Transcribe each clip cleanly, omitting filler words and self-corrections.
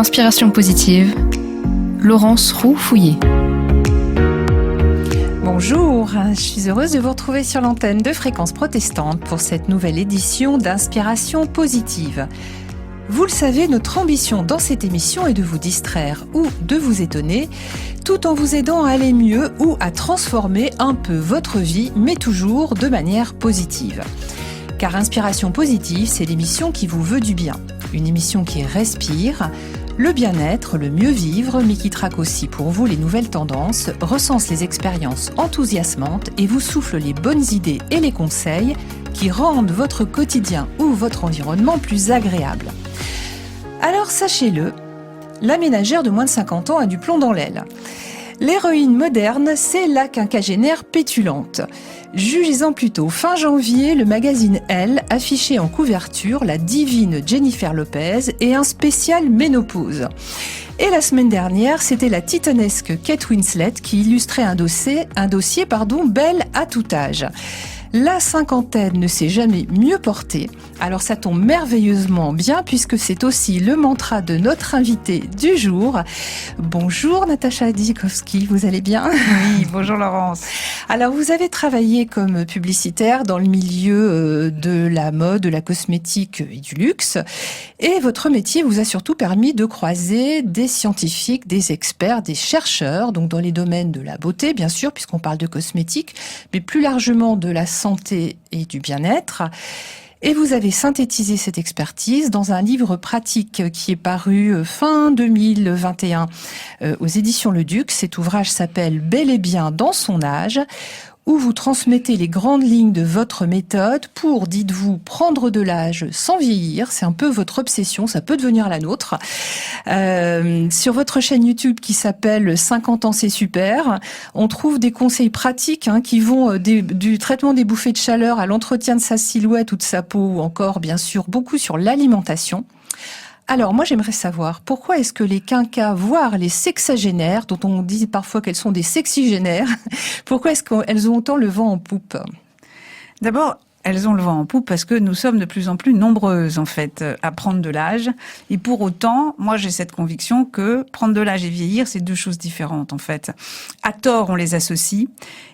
Inspiration positive, Laurence Roux-Fouillé. Bonjour, je suis heureuse de vous retrouver sur l'antenne de Fréquence Protestante pour cette nouvelle édition d'Inspiration positive. Vous le savez, notre ambition dans cette émission est de vous distraire ou de vous étonner, tout en vous aidant à aller mieux ou à transformer un peu votre vie, mais toujours de manière positive. Car Inspiration positive, c'est l'émission qui vous veut du bien. Une émission qui respire le bien-être, le mieux vivre, mais qui traque aussi pour vous les nouvelles tendances, recense les expériences enthousiasmantes et vous souffle les bonnes idées et les conseils qui rendent votre quotidien ou votre environnement plus agréable. Alors sachez-le, la ménagère de moins de 50 ans a du plomb dans l'aile. L'héroïne moderne, c'est la quinquagénaire pétulante. Jugez-en plutôt, fin janvier, le magazine Elle affichait en couverture la divine Jennifer Lopez et un spécial ménopause. Et la semaine dernière, c'était la titanesque Kate Winslet qui illustrait un dossier belle à tout âge. La cinquantaine ne s'est jamais mieux portée, alors ça tombe merveilleusement bien puisque c'est aussi le mantra de notre invitée du jour. Bonjour Natacha Dzikowski, vous allez bien ? Oui, bonjour Laurence. Alors vous avez travaillé comme publicitaire dans le milieu de la mode, de la cosmétique et du luxe, et votre métier vous a surtout permis de croiser des scientifiques, des experts, des chercheurs, donc dans les domaines de la beauté bien sûr, puisqu'on parle de cosmétique, mais plus largement de la santé et du bien-être. Et vous avez synthétisé cette expertise dans un livre pratique qui est paru fin 2021 aux éditions Le Duc. Cet ouvrage s'appelle « Bel et bien dans son âge », où vous transmettez les grandes lignes de votre méthode pour, dites-vous, prendre de l'âge sans vieillir. C'est un peu votre obsession, ça peut devenir la nôtre. Sur votre chaîne YouTube qui s'appelle 50 ans c'est super, on trouve des conseils pratiques qui vont du traitement des bouffées de chaleur à l'entretien de sa silhouette ou de sa peau, ou encore, bien sûr, beaucoup sur l'alimentation. Alors, moi, j'aimerais savoir, pourquoi est-ce que les quinquas, voire les sexagénaires, dont on dit parfois qu'elles sont des sexygénaires, pourquoi est-ce qu'elles ont autant le vent en poupe ? D'abord, elles ont le vent en poupe parce que nous sommes de plus en plus nombreuses, en fait, à prendre de l'âge. Et pour autant, moi, j'ai cette conviction que prendre de l'âge et vieillir, c'est deux choses différentes, en fait. À tort, on les associe.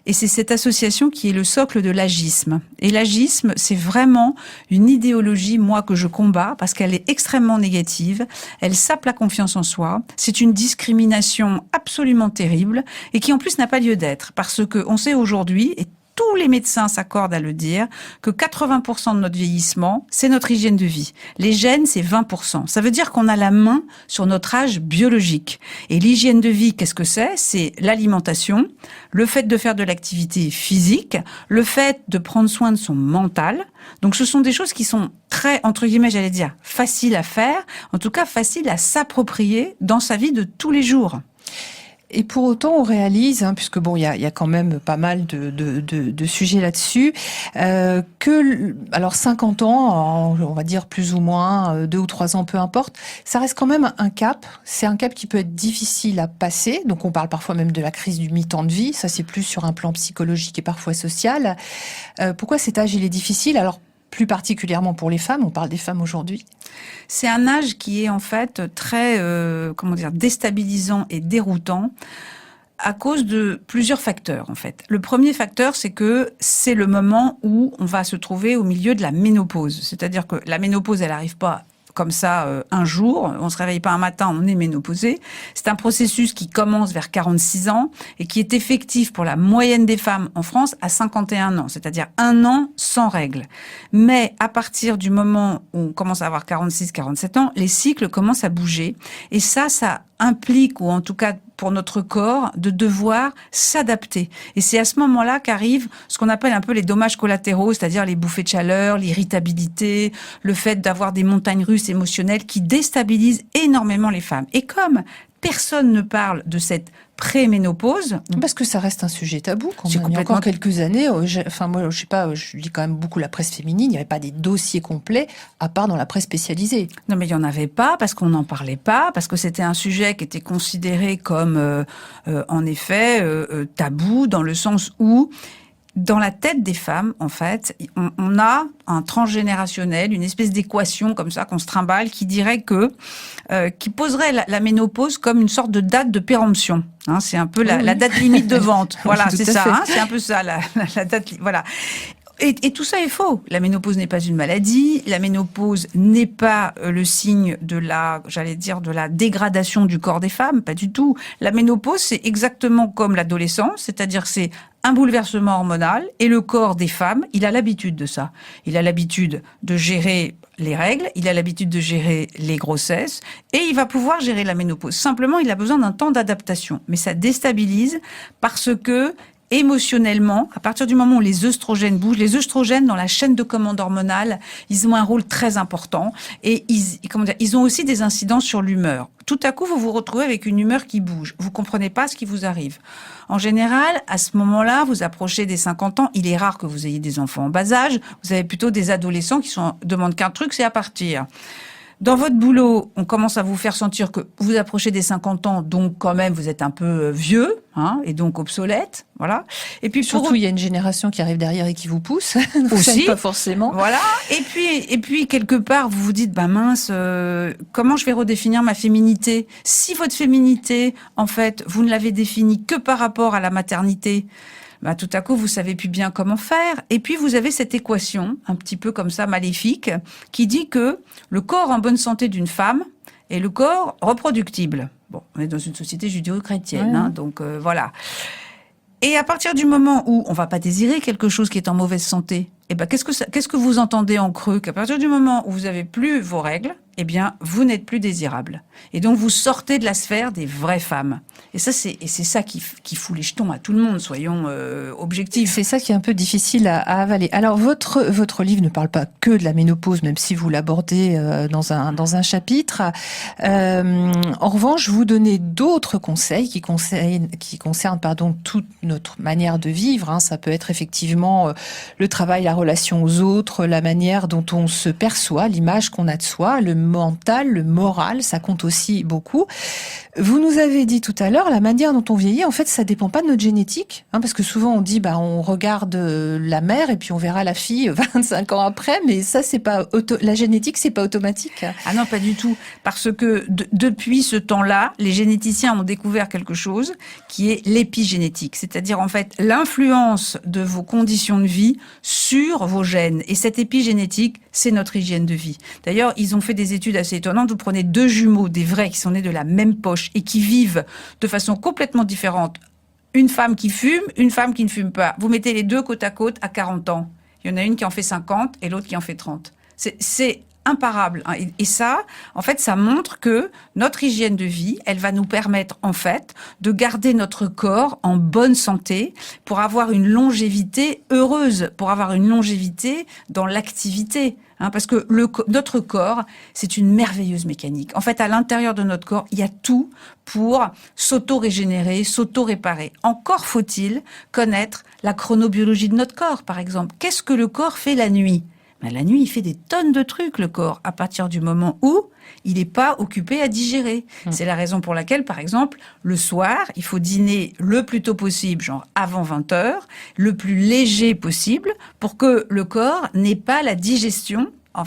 Et c'est cette association qui est le socle de l'agisme. Et l'agisme, c'est vraiment une idéologie, moi, que je combats parce qu'elle est extrêmement négative. Elle sape la confiance en soi. C'est une discrimination absolument terrible et qui, en plus, n'a pas lieu d'être. Parce que on sait aujourd'hui, et tous les médecins s'accordent à le dire, que 80% de notre vieillissement, c'est notre hygiène de vie. Les gènes, c'est 20%. Ça veut dire qu'on a la main sur notre âge biologique. Et l'hygiène de vie, qu'est-ce que c'est ? C'est l'alimentation, le fait de faire de l'activité physique, le fait de prendre soin de son mental. Donc ce sont des choses qui sont très, entre guillemets, j'allais dire, faciles à faire, en tout cas faciles à s'approprier dans sa vie de tous les jours. Et pour autant, on réalise, puisque bon, il y a quand même pas mal de sujets là-dessus, alors 50 ans, on va dire plus ou moins, 2 ou 3 ans, peu importe, ça reste quand même un cap. C'est un cap qui peut être difficile à passer. Donc on parle parfois même de la crise du mi-temps de vie. Ça, c'est plus sur un plan psychologique et parfois social. Pourquoi cet âge, il est difficile ? Alors, plus particulièrement pour les femmes, on parle des femmes aujourd'hui. C'est un âge qui est en fait très, déstabilisant et déroutant à cause de plusieurs facteurs en fait. Le premier facteur, c'est que c'est le moment où on va se trouver au milieu de la ménopause. C'est-à-dire que la ménopause, elle n'arrive pas comme ça un jour, on se réveille pas un matin, on est ménopausé. C'est un processus qui commence vers 46 ans et qui est effectif pour la moyenne des femmes en France à 51 ans, c'est-à-dire 1 an sans règles. Mais à partir du moment où on commence à avoir 46-47 ans, les cycles commencent à bouger et ça implique, ou en tout cas pour notre corps, de devoir s'adapter. Et c'est à ce moment-là qu'arrivent ce qu'on appelle un peu les dommages collatéraux, c'est-à-dire les bouffées de chaleur, l'irritabilité, le fait d'avoir des montagnes russes émotionnelles qui déstabilisent énormément les femmes. Et comme personne ne parle de cette préménopause. Parce que ça reste un sujet tabou quand même. Complètement... Il y a encore quelques années, moi je sais pas, je lis quand même beaucoup la presse féminine, il n'y avait pas des dossiers complets à part dans la presse spécialisée. Non mais il n'y en avait pas parce qu'on n'en parlait pas, parce que c'était un sujet qui était considéré comme en effet tabou dans le sens où dans la tête des femmes, en fait, on a un transgénérationnel, une espèce d'équation comme ça qu'on se trimballe qui dirait qui poserait la ménopause comme une sorte de date de péremption. Hein, c'est un peu la date limite de vente. Voilà, c'est ça. Hein, c'est un peu ça, la date. Voilà. Et tout ça est faux. La ménopause n'est pas une maladie. La ménopause n'est pas le signe de la dégradation du corps des femmes. Pas du tout. La ménopause, c'est exactement comme l'adolescence, c'est-à-dire c'est un bouleversement hormonal et le corps des femmes, il a l'habitude de ça. Il a l'habitude de gérer les règles, il a l'habitude de gérer les grossesses et il va pouvoir gérer la ménopause. Simplement, il a besoin d'un temps d'adaptation. Mais ça déstabilise parce que émotionnellement, à partir du moment où les œstrogènes bougent, les œstrogènes dans la chaîne de commande hormonale, ils ont un rôle très important et ils ont aussi des incidences sur l'humeur. Tout à coup, vous vous retrouvez avec une humeur qui bouge. Vous comprenez pas ce qui vous arrive. En général, à ce moment-là, vous approchez des 50 ans. Il est rare que vous ayez des enfants en bas âge. Vous avez plutôt des adolescents qui demandent qu'un truc, c'est à partir. Dans votre boulot, on commence à vous faire sentir que vous approchez des 50 ans, donc quand même vous êtes un peu vieux, hein, et donc obsolète, voilà. Et puis surtout il y a une génération qui arrive derrière et qui vous pousse, aussi, pas forcément. Voilà. Et puis quelque part vous vous dites mince, comment je vais redéfinir ma féminité ? Si votre féminité, en fait, vous ne l'avez définie que par rapport à la maternité. Tout à coup, vous savez plus bien comment faire. Et puis, vous avez cette équation, un petit peu comme ça, maléfique, qui dit que le corps en bonne santé d'une femme est le corps reproductible. Bon, on est dans une société judéo-chrétienne, hein, donc voilà. Et à partir du moment où on va pas désirer quelque chose qui est en mauvaise santé, qu'est-ce que vous entendez en creux ? Qu'à partir du moment où vous avez plus vos règles, vous n'êtes plus désirable. Et donc, vous sortez de la sphère des vraies femmes. Et c'est ça qui fout les jetons à tout le monde, soyons objectifs. C'est ça qui est un peu difficile à avaler. Alors, votre livre ne parle pas que de la ménopause, même si vous l'abordez dans un chapitre. En revanche, vous donnez d'autres conseils qui concernent toute notre manière de vivre. Hein. Ça peut être effectivement le travail, la relation aux autres, la manière dont on se perçoit, l'image qu'on a de soi, le mental, le moral, ça compte aussi beaucoup. Vous nous avez dit tout à l'heure, la manière dont on vieillit, en fait, ça dépend pas de notre génétique, hein, parce que souvent on dit, on regarde la mère et puis on verra la fille 25 ans après, mais ça, c'est pas la génétique, c'est pas automatique. Ah non, pas du tout, parce que depuis ce temps-là, les généticiens ont découvert quelque chose qui est l'épigénétique, c'est-à-dire en fait l'influence de vos conditions de vie sur vos gènes. Et cette épigénétique, c'est notre hygiène de vie. D'ailleurs, ils ont fait des études assez étonnantes. Vous prenez deux jumeaux, des vrais, qui sont nés de la même poche et qui vivent de façon complètement différente. Une femme qui fume, une femme qui ne fume pas. Vous mettez les deux côte à côte à 40 ans. Il y en a une qui en fait 50 et l'autre qui en fait 30. C'est imparable. Hein. Et ça, en fait, ça montre que notre hygiène de vie, elle va nous permettre, en fait, de garder notre corps en bonne santé pour avoir une longévité heureuse, pour avoir une longévité dans l'activité. Hein, parce que notre corps, c'est une merveilleuse mécanique. En fait, à l'intérieur de notre corps, il y a tout pour s'auto-régénérer, s'auto-réparer. Encore faut-il connaître la chronobiologie de notre corps, par exemple. Qu'est-ce que le corps fait la nuit ? La nuit, il fait des tonnes de trucs, le corps, à partir du moment où il n'est pas occupé à digérer. C'est la raison pour laquelle, par exemple, le soir, il faut dîner le plus tôt possible, genre avant 20h, le plus léger possible, pour que le corps n'ait pas la digestion, à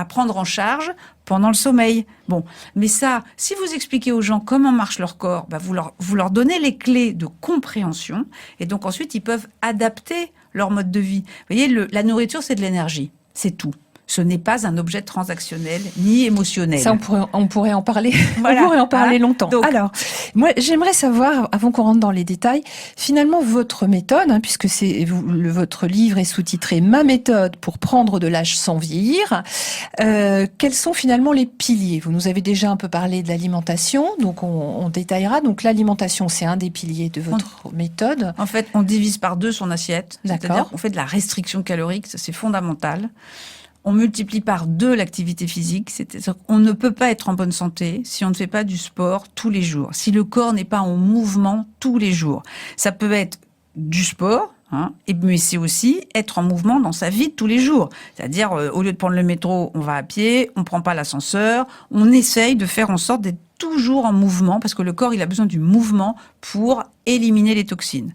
prendre en charge pendant le sommeil. Bon, mais ça, si vous expliquez aux gens comment marche leur corps, vous leur donnez les clés de compréhension, et donc ensuite, ils peuvent adapter leur mode de vie. Vous voyez, la nourriture, c'est de l'énergie. C'est tout. Ce n'est pas un objet transactionnel ni émotionnel. Ça, on pourrait en parler. Voilà. On pourrait en parler longtemps. Donc, alors, moi, j'aimerais savoir, avant qu'on rentre dans les détails, finalement, votre méthode, puisque votre livre est sous-titré « Ma méthode pour prendre de l'âge sans vieillir », quels sont finalement les piliers ? Vous nous avez déjà un peu parlé de l'alimentation, donc on détaillera. Donc, l'alimentation, c'est un des piliers de votre méthode. En fait, on divise par 2 son assiette. D'accord. C'est-à-dire qu'on fait de la restriction calorique, ça c'est fondamental. On multiplie par 2 l'activité physique, c'est-à-dire qu'on ne peut pas être en bonne santé si on ne fait pas du sport tous les jours, si le corps n'est pas en mouvement tous les jours. Ça peut être du sport, mais c'est aussi être en mouvement dans sa vie de tous les jours. C'est-à-dire, au lieu de prendre le métro, on va à pied, on prend pas l'ascenseur, on essaye de faire en sorte d'être toujours en mouvement, parce que le corps, il a besoin du mouvement pour éliminer les toxines.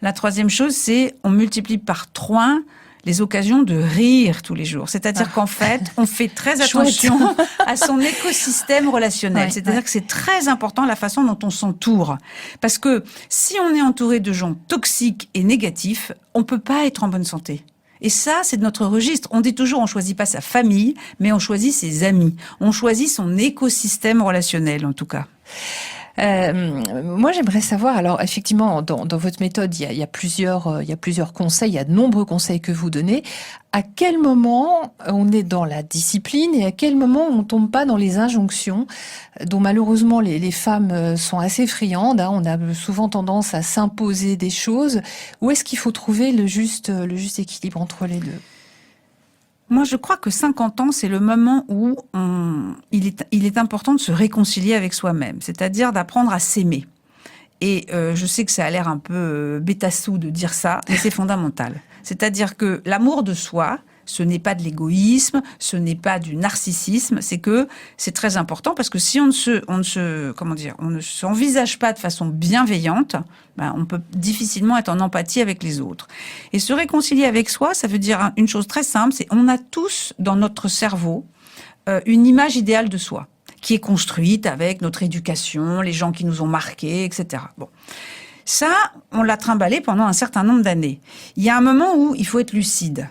La troisième chose, c'est on multiplie par 3 les occasions de rire tous les jours. C'est-à-dire qu'en fait, on fait très attention à son écosystème relationnel. C'est-à-dire que c'est très important la façon dont on s'entoure. Parce que si on est entouré de gens toxiques et négatifs, on peut pas être en bonne santé. Et ça, c'est de notre registre. On dit toujours, on choisit pas sa famille, mais on choisit ses amis. On choisit son écosystème relationnel, en tout cas. Moi, j'aimerais savoir, alors effectivement, dans votre méthode, il y a plusieurs conseils, il y a de nombreux conseils que vous donnez. À quel moment on est dans la discipline et à quel moment on tombe pas dans les injonctions dont malheureusement les femmes sont assez friandes, hein. On a souvent tendance à s'imposer des choses. Où est-ce qu'il faut trouver le juste équilibre entre les deux? Moi, je crois que 50 ans, c'est le moment où il est important de se réconcilier avec soi-même, c'est-à-dire d'apprendre à s'aimer. Et je sais que ça a l'air un peu bêtassou de dire ça, mais c'est fondamental. C'est-à-dire que l'amour de soi, ce n'est pas de l'égoïsme, ce n'est pas du narcissisme, c'est très important parce que si on ne s'envisage pas de façon bienveillante, on peut difficilement être en empathie avec les autres. Et se réconcilier avec soi, ça veut dire une chose très simple, c'est on a tous dans notre cerveau une image idéale de soi qui est construite avec notre éducation, les gens qui nous ont marqués, etc. Bon. Ça, on l'a trimballé pendant un certain nombre d'années. Il y a un moment où il faut être lucide.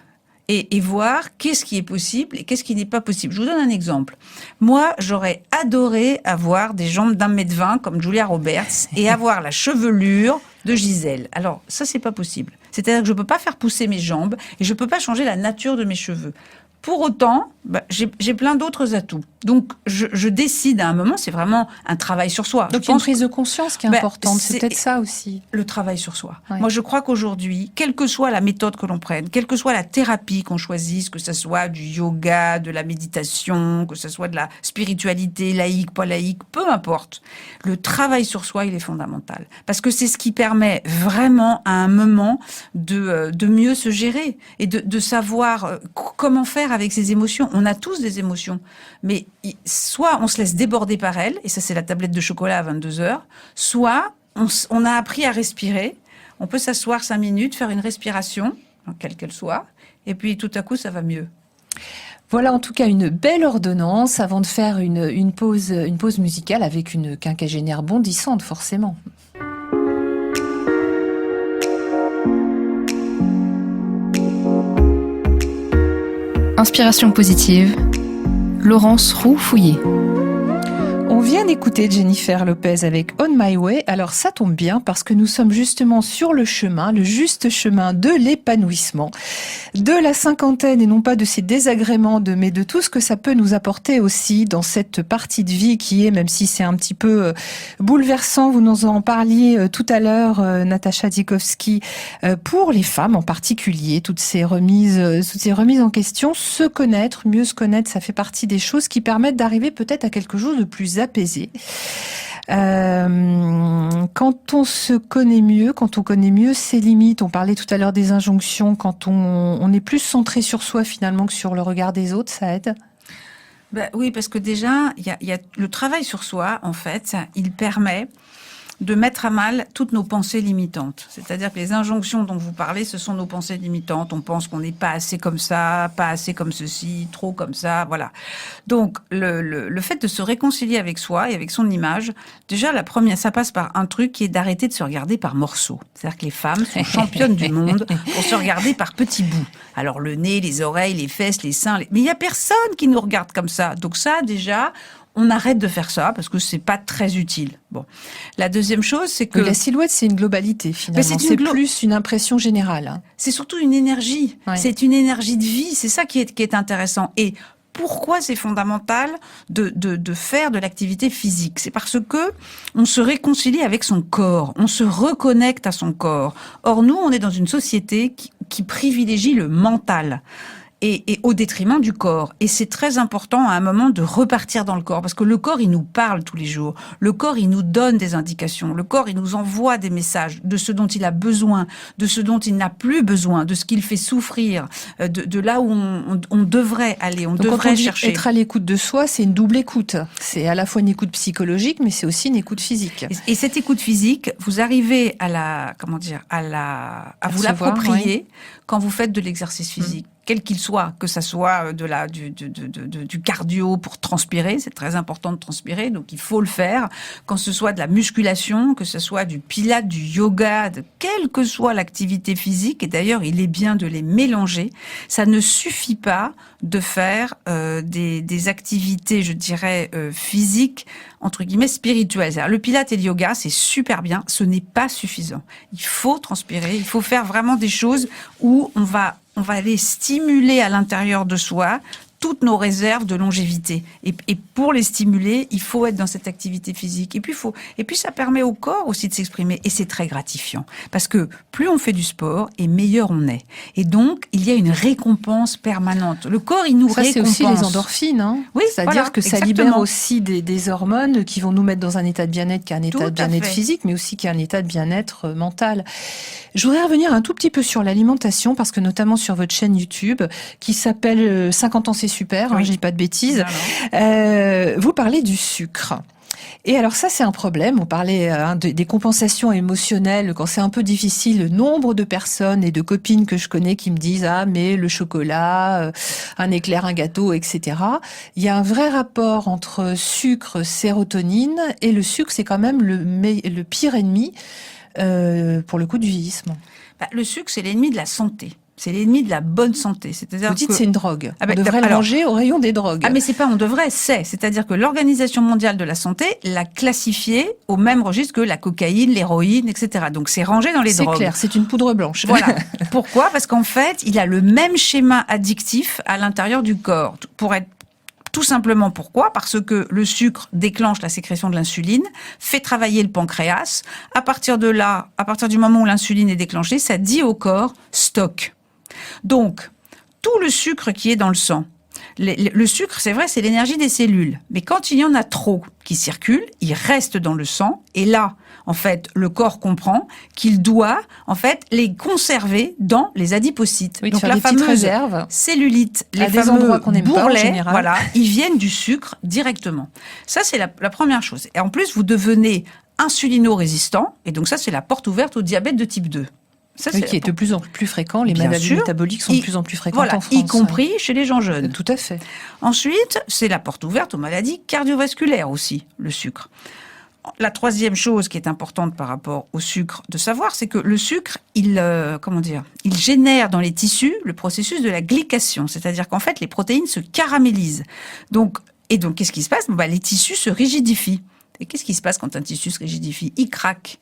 Et voir qu'est-ce qui est possible et qu'est-ce qui n'est pas possible. Je vous donne un exemple. Moi, j'aurais adoré avoir des jambes d'1,20 m comme Julia Roberts et avoir la chevelure de Gisèle. Alors, ça, c'est pas possible. C'est-à-dire que je peux pas faire pousser mes jambes et je peux pas changer la nature de mes cheveux. Pour autant, j'ai plein d'autres atouts. Donc, je décide à un moment, c'est vraiment un travail sur soi. Donc, il y a une prise de conscience qui est importante. C'est peut-être ça aussi. Le travail sur soi. Ouais. Moi, je crois qu'aujourd'hui, quelle que soit la méthode que l'on prenne, quelle que soit la thérapie qu'on choisisse, que ce soit du yoga, de la méditation, que ce soit de la spiritualité, laïque, pas laïque, peu importe, le travail sur soi, il est fondamental. Parce que c'est ce qui permet vraiment, à un moment, de mieux se gérer et de savoir comment faire avec ses émotions. On a tous des émotions, mais soit on se laisse déborder par elles, et ça c'est la tablette de chocolat à 22h, soit on a appris à respirer, on peut s'asseoir 5 minutes, faire une respiration, quelle qu'elle soit, et puis tout à coup ça va mieux. Voilà en tout cas une belle ordonnance avant de faire une pause musicale avec une quinquagénaire bondissante forcément. Inspiration positive, Laurence Roux-Fouillé. On vient d'écouter Jennifer Lopez avec On My Way. Alors ça tombe bien parce que nous sommes justement sur le chemin, le juste chemin de l'épanouissement, de la cinquantaine et non pas de ses désagréments, mais de tout ce que ça peut nous apporter aussi dans cette partie de vie qui est, même si c'est un petit peu bouleversant, vous nous en parliez tout à l'heure, Natacha Dzikowski, pour les femmes en particulier, toutes ces remises en question, se connaître, mieux se connaître, ça fait partie des choses qui permettent d'arriver peut-être à quelque chose de plus apaisé. Quand on se connaît mieux, quand on connaît mieux ses limites, on parlait tout à l'heure des injonctions, quand on est plus centré sur soi finalement que sur le regard des autres, ça aide? Oui, parce que déjà, il y a le travail sur soi, en fait, il permet de mettre à mal toutes nos pensées limitantes. C'est-à-dire que les injonctions dont vous parlez, ce sont nos pensées limitantes. On pense qu'on n'est pas assez comme ça, pas assez comme ceci, trop comme ça, voilà. Donc, le fait de se réconcilier avec soi et avec son image, déjà, ça passe par un truc qui est d'arrêter de se regarder par morceaux. C'est-à-dire que les femmes sont championnes du monde pour se regarder par petits bouts. Alors, le nez, les oreilles, les fesses, les seins, mais il y a personne qui nous regarde comme ça. Donc ça, déjà, on arrête de faire ça parce que c'est pas très utile. Bon. La deuxième chose, c'est que... La silhouette, c'est une globalité, finalement. C'est plus une impression générale. Hein. C'est surtout une énergie. Ouais. C'est une énergie de vie. C'est ça qui est intéressant. Et pourquoi c'est fondamental de faire de l'activité physique? C'est parce que on se réconcilie avec son corps. On se reconnecte à son corps. Or, nous, on est dans une société qui privilégie le mental. et au détriment du corps. Et c'est très important à un moment de repartir dans le corps, parce que le corps, il nous parle tous les jours. Le corps, il nous donne des indications. Le corps, il nous envoie des messages de ce dont il a besoin, de ce dont il n'a plus besoin, de ce qu'il fait souffrir, de là où on devrait aller, Donc, devrait quand on dit chercher. être à l'écoute de soi, c'est une double écoute. C'est à la fois une écoute psychologique, mais c'est aussi une écoute physique. Et cette écoute physique, vous arrivez à vous Recevoir, l'approprier quand vous faites de l'exercice physique. Quel qu'il soit, que ça soit du cardio pour transpirer, c'est très important de transpirer, donc il faut le faire. Quand ce soit de la musculation, que ce soit du pilates, du yoga, quelle que soit l'activité physique, et d'ailleurs il est bien de les mélanger, ça ne suffit pas de faire des activités, je dirais, physiques, entre guillemets, spirituelles. C'est-à-dire, le pilates et le yoga, c'est super bien, ce n'est pas suffisant. Il faut transpirer, il faut faire vraiment des choses où on va aller stimuler à l'intérieur de soi toutes nos réserves de longévité. Et pour les stimuler, il faut être dans cette activité physique. Et puis ça permet au corps aussi de s'exprimer. Et c'est très gratifiant. Parce que plus on fait du sport, et meilleur on est. Et donc, il y a une récompense permanente. Le corps, il nous récompense. Ça, c'est aussi les endorphines. Hein. Oui, c'est-à-dire voilà, que ça exactement. libère aussi des hormones qui vont nous mettre dans un état de bien-être, qui est un état de Tout à bien-être fait. physique, mais aussi qui est un état de bien-être mental. Je voudrais revenir un tout petit peu sur l'alimentation, parce que notamment sur votre chaîne YouTube, qui s'appelle 50 ans c'est super, Oui. je dis pas de bêtises, vous parlez du sucre. Et alors ça, c'est un problème. On parlait des compensations émotionnelles quand c'est un peu difficile. Le nombre de personnes et de copines que je connais qui me disent « Ah, mais le chocolat, un éclair, un gâteau, etc. » Il y a un vrai rapport entre sucre, sérotonine, et le sucre, c'est quand même le pire ennemi pour le coup du vieillissement. Le sucre, c'est l'ennemi de la santé. C'est l'ennemi de la bonne santé. C'est-à-dire Vous dites que c'est une drogue. Ah ben, on devrait le alors- ranger au rayon des drogues. Ah mais c'est pas on devrait, c'est-à-dire que l'Organisation mondiale de la santé l'a classifié au même registre que la cocaïne, l'héroïne, etc. Donc c'est rangé dans les C'est drogues. clair, c'est une poudre blanche. Voilà. Pourquoi ? Parce qu'en fait, il a le même schéma addictif à l'intérieur du corps. Pour être tout simplement pourquoi ? Parce que le sucre déclenche la sécrétion de l'insuline, fait travailler le pancréas. À partir de là, à partir du moment où l'insuline est déclenchée, ça dit au corps stock. Donc, tout le sucre qui est dans le sang, le sucre, c'est vrai, c'est l'énergie des cellules. Mais quand il y en a trop qui circulent, il reste dans le sang. Et là, en fait, le corps comprend qu'il doit, en fait, les conserver dans les adipocytes. Oui, de Donc faire la des petites fameuse réserves cellulite, à les des fameux endroits qu'on n'aime pas, en bourrelets, général. voilà, ils viennent du sucre directement. Ça, c'est la première chose. Et en plus, vous devenez insulino-résistant. Et donc ça, c'est la porte ouverte au diabète de type 2. Ça, Oui, c'est qui est de plus en plus fréquent. Les Bien maladies sûr. métaboliques sont de plus en plus fréquentes Voilà, en France. y compris chez les gens jeunes. Tout à fait. Ensuite, c'est la porte ouverte aux maladies cardiovasculaires aussi, le sucre. La troisième chose qui est importante par rapport au sucre de savoir, c'est que le sucre, il génère dans les tissus le processus de la glycation. C'est-à-dire qu'en fait, les protéines se caramélisent. Donc, qu'est-ce qui se passe ? Les tissus se rigidifient. Et qu'est-ce qui se passe quand un tissu se rigidifie ? Il craque.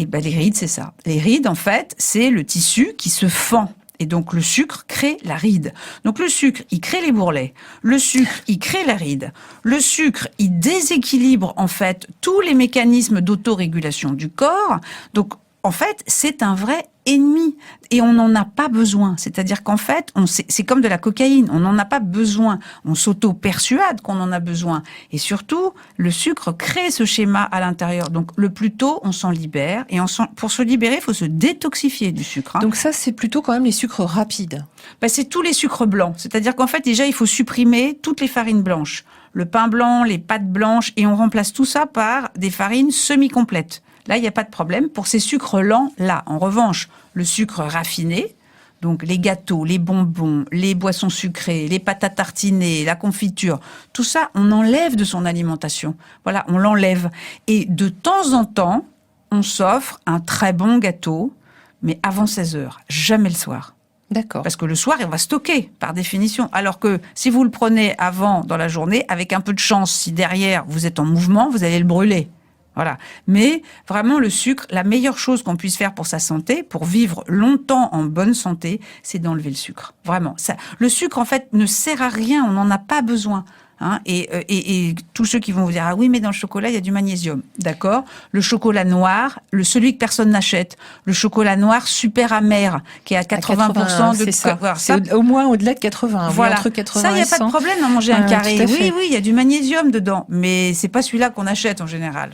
Et les rides, c'est ça. Les rides, en fait, c'est le tissu qui se fend. Et donc, le sucre crée la ride. Donc, le sucre, il crée les bourrelets. Le sucre, il crée la ride. Le sucre, il déséquilibre, en fait, tous les mécanismes d'autorégulation du corps. Donc, en fait, c'est un vrai ennemi. Et on n'en a pas besoin. C'est-à-dire qu'en fait, c'est comme de la cocaïne. On n'en a pas besoin. On s'auto-persuade qu'on en a besoin. Et surtout, le sucre crée ce schéma à l'intérieur. Donc, le plus tôt, on s'en libère. Et pour se libérer, il faut se détoxifier du sucre. Hein. Donc ça, c'est plutôt quand même les sucres rapides. C'est tous les sucres blancs. C'est-à-dire qu'en fait, déjà, il faut supprimer toutes les farines blanches. Le pain blanc, les pâtes blanches. Et on remplace tout ça par des farines semi-complètes. Là, il n'y a pas de problème. Pour ces sucres lents, là, en revanche, le sucre raffiné, donc les gâteaux, les bonbons, les boissons sucrées, les pâtes à tartiner, la confiture, tout ça, on enlève de son alimentation. Voilà, on l'enlève. Et de temps en temps, on s'offre un très bon gâteau, mais avant 16 heures, jamais le soir. D'accord. Parce que le soir, on va stocker, par définition. Alors que si vous le prenez avant, dans la journée, avec un peu de chance, si derrière vous êtes en mouvement, vous allez le brûler. Voilà. Mais vraiment, le sucre, la meilleure chose qu'on puisse faire pour sa santé, pour vivre longtemps en bonne santé, c'est d'enlever le sucre. Vraiment. Le sucre, en fait, ne sert à rien. On n'en a pas besoin. Hein, et tous ceux qui vont vous dire ah oui mais dans le chocolat il y a du magnésium, d'accord. Le chocolat noir, celui que personne n'achète, le chocolat noir super amer qui est à 80% de c'est ça. Voilà, c'est au moins au-delà de 80. Voilà. Entre 80 ça il y a et pas 100. de problème à manger un carré. Oui, il y a du magnésium dedans, mais c'est pas celui-là qu'on achète en général.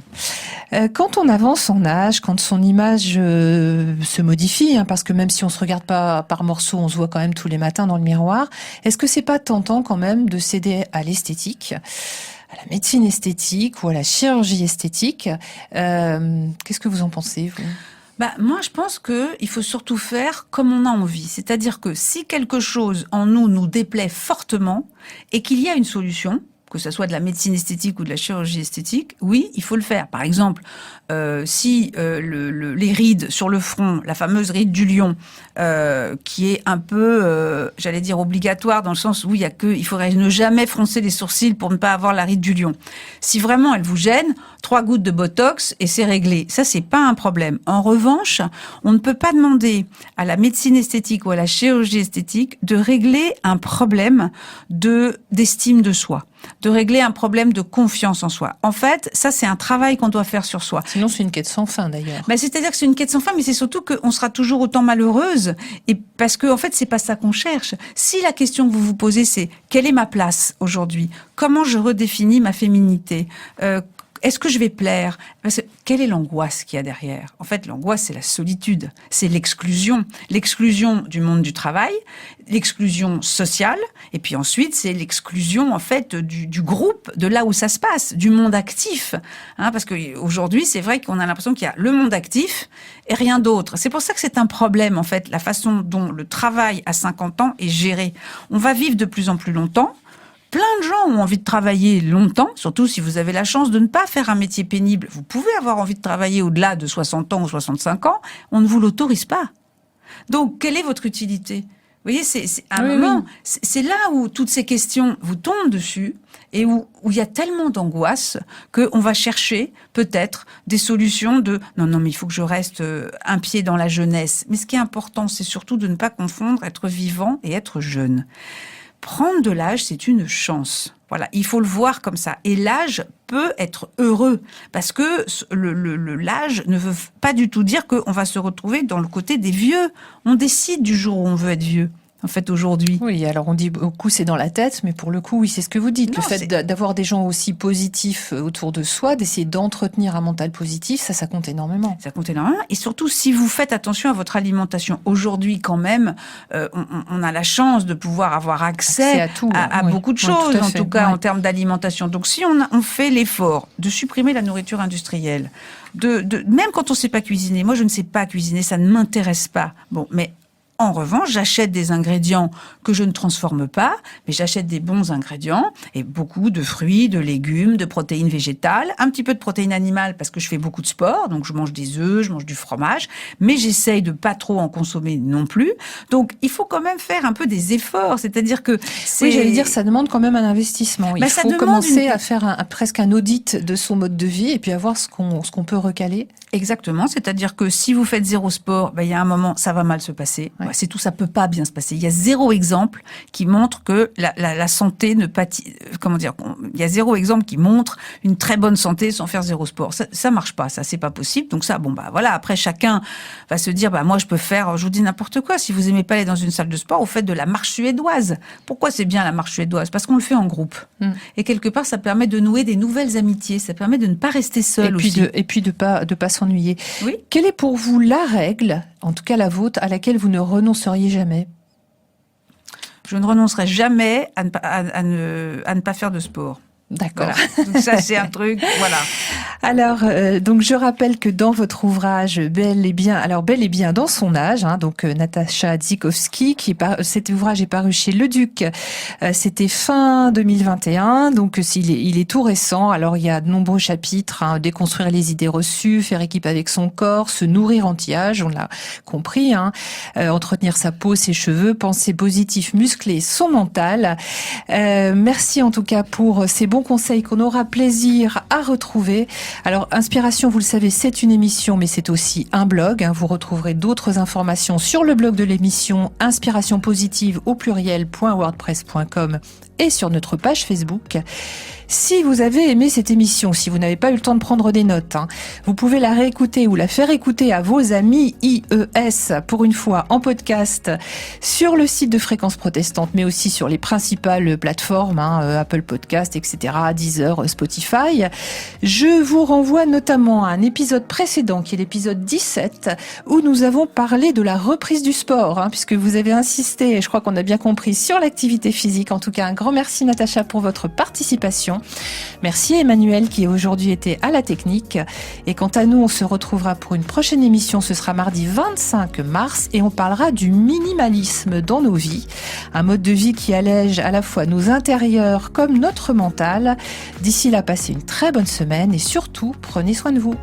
Quand on avance en âge, quand son image se modifie, parce que même si on se regarde pas par morceaux, on se voit quand même tous les matins dans le miroir, est-ce que c'est pas tentant quand même de céder à l'esthétique, à la médecine esthétique ou à la chirurgie esthétique? Qu'est-ce que vous en pensez, vous ? Moi, je pense qu'il faut surtout faire comme on a envie. C'est-à-dire que si quelque chose en nous déplaît fortement et qu'il y a une solution, que ce soit de la médecine esthétique ou de la chirurgie esthétique, oui, il faut le faire. Par exemple, si les rides sur le front, la fameuse ride du lion, qui est un peu, j'allais dire obligatoire dans le sens où il faudrait ne jamais froncer les sourcils pour ne pas avoir la ride du lion. Si vraiment elle vous gêne, 3 gouttes de Botox et c'est réglé. Ça, c'est pas un problème. En revanche, on ne peut pas demander à la médecine esthétique ou à la chirurgie esthétique de régler un problème d'estime de soi, de régler un problème de confiance en soi. En fait, ça, c'est un travail qu'on doit faire sur soi. Sinon, c'est une quête sans fin, d'ailleurs. C'est-à-dire que c'est une quête sans fin, mais c'est surtout qu'on sera toujours autant malheureuse. Et parce que, en fait, c'est pas ça qu'on cherche. Si la question que vous vous posez, c'est quelle est ma place aujourd'hui? Comment je redéfinis ma féminité? Est-ce que je vais plaire? Parce que, quelle est l'angoisse qu'il y a derrière? En fait, l'angoisse, c'est la solitude, c'est l'exclusion. L'exclusion du monde du travail, l'exclusion sociale, et puis ensuite, c'est l'exclusion, en fait, du groupe, de là où ça se passe, du monde actif. Parce qu'aujourd'hui, c'est vrai qu'on a l'impression qu'il y a le monde actif et rien d'autre. C'est pour ça que c'est un problème, en fait, la façon dont le travail à 50 ans est géré. On va vivre de plus en plus longtemps. Plein de gens ont envie de travailler longtemps, surtout si vous avez la chance de ne pas faire un métier pénible. Vous pouvez avoir envie de travailler au-delà de 60 ans ou 65 ans, on ne vous l'autorise pas. Donc, quelle est votre utilité? Vous voyez, c'est un moment, c'est là où toutes ces questions vous tombent dessus et où il y a tellement d'angoisse qu'on va chercher peut-être des solutions de non, mais il faut que je reste un pied dans la jeunesse. Mais ce qui est important, c'est surtout de ne pas confondre être vivant et être jeune. Prendre de l'âge, c'est une chance. Voilà, il faut le voir comme ça. Et l'âge peut être heureux, parce que l'âge ne veut pas du tout dire qu'on va se retrouver dans le côté des vieux. On décide du jour où on veut être vieux. En fait, aujourd'hui. Oui, alors on dit beaucoup c'est dans la tête, mais pour le coup, oui, c'est ce que vous dites. Non, le fait d'avoir des gens aussi positifs autour de soi, d'essayer d'entretenir un mental positif, ça compte énormément. Ça compte énormément. Et surtout, si vous faites attention à votre alimentation. Aujourd'hui, quand même, on a la chance de pouvoir avoir accès à tout, à beaucoup de choses, tout en fait, tout cas en termes d'alimentation. Donc, si on fait l'effort de supprimer la nourriture industrielle, même quand on ne sait pas cuisiner, moi je ne sais pas cuisiner, ça ne m'intéresse pas. Bon, mais en revanche, j'achète des ingrédients que je ne transforme pas, mais j'achète des bons ingrédients et beaucoup de fruits, de légumes, de protéines végétales, un petit peu de protéines animales parce que je fais beaucoup de sport, donc je mange des œufs, je mange du fromage, mais j'essaye de pas trop en consommer non plus. Donc, il faut quand même faire un peu des efforts, c'est-à-dire que oui, j'allais dire, ça demande quand même un investissement. Il faut commencer à faire presque un audit de son mode de vie et puis à voir ce qu'on peut recaler. Exactement, c'est-à-dire que si vous faites zéro sport, il y a un moment, ça va mal se passer. Ouais. C'est tout, ça peut pas bien se passer. Il y a zéro exemple qui montre que la santé ne pâtit. Comment dire? Il y a zéro exemple qui montre une très bonne santé sans faire zéro sport. Ça marche pas, ça c'est pas possible. Donc ça, voilà. Après, chacun va se dire, moi je peux faire. Je vous dis n'importe quoi. Si vous aimez pas aller dans une salle de sport, vous faites de la marche suédoise. Pourquoi c'est bien la marche suédoise? Parce qu'on le fait en groupe. Et quelque part, ça permet de nouer des nouvelles amitiés. Ça permet de ne pas rester seul aussi. Et puis de pas s'ennuyer. Oui. Quelle est pour vous la règle, en tout cas la vôtre, à laquelle vous ne renonceriez jamais? Je ne renoncerai jamais à ne pas faire de sport. D'accord. Voilà. Donc ça, c'est un truc, voilà. Alors, donc je rappelle que dans votre ouvrage Bel et bien dans son âge, donc Natacha Dzikowski, cet ouvrage est paru chez Le Duc. C'était fin 2021, donc il est tout récent. Alors il y a de nombreux chapitres, déconstruire les idées reçues, faire équipe avec son corps, se nourrir anti-âge, on l'a compris, entretenir sa peau, ses cheveux, penser positif, muscler son mental. Merci en tout cas pour ces bons conseils qu'on aura plaisir à retrouver. Alors, Inspiration, vous le savez, c'est une émission, mais c'est aussi un blog. Vous retrouverez d'autres informations sur le blog de l'émission inspirationpositive au pluriel.wordpress.com et sur notre page Facebook. Si vous avez aimé cette émission, si vous n'avez pas eu le temps de prendre des notes, vous pouvez la réécouter ou la faire écouter à vos amis IES, pour une fois en podcast, sur le site de Fréquence Protestante, mais aussi sur les principales plateformes, Apple Podcast, etc., Deezer, Spotify. Je vous renvoie notamment à un épisode précédent, qui est l'épisode 17, où nous avons parlé de la reprise du sport, puisque vous avez insisté, et je crois qu'on a bien compris, sur l'activité physique. En tout cas, un grand merci Natacha pour votre participation. Merci Emmanuel qui aujourd'hui était à la technique. Et quant à nous, on se retrouvera pour une prochaine émission. Ce sera mardi 25 mars et on parlera du minimalisme dans nos vies. Un mode de vie qui allège à la fois nos intérieurs comme notre mental. D'ici là, passez une très bonne semaine et surtout, prenez soin de vous.